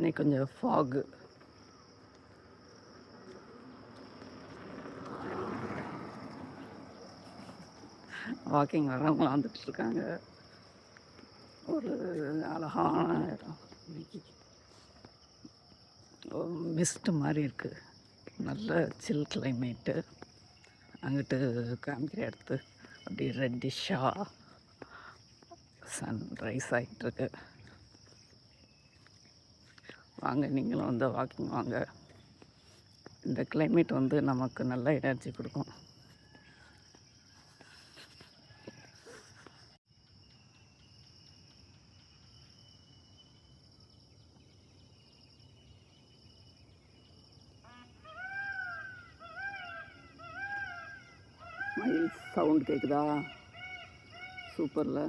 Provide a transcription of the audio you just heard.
இன்னைக்கு கொஞ்சம் fog. Walking வரவங்களாம் வந்துட்டுருக்காங்க. ஒரு அழகான இடம். இன்னைக்கு மிஸ்ட் மாதிரி இருக்குது. நல்ல சில் கிளைமேட்டு. அங்கிட்டு காமிக்கிற இடத்து அப்படி ரெட்டிஷாக சன்ரைஸ் ஆகிட்டுருக்கு. வாங்க, நீங்களும் வந்து வாக்கிங் வாங்க. இந்த கிளைமேட் வந்து நமக்கு நல்ல எனர்ஜி கொடுக்கும். மயில் சவுண்ட் கேட்குதா? சூப்பரில்.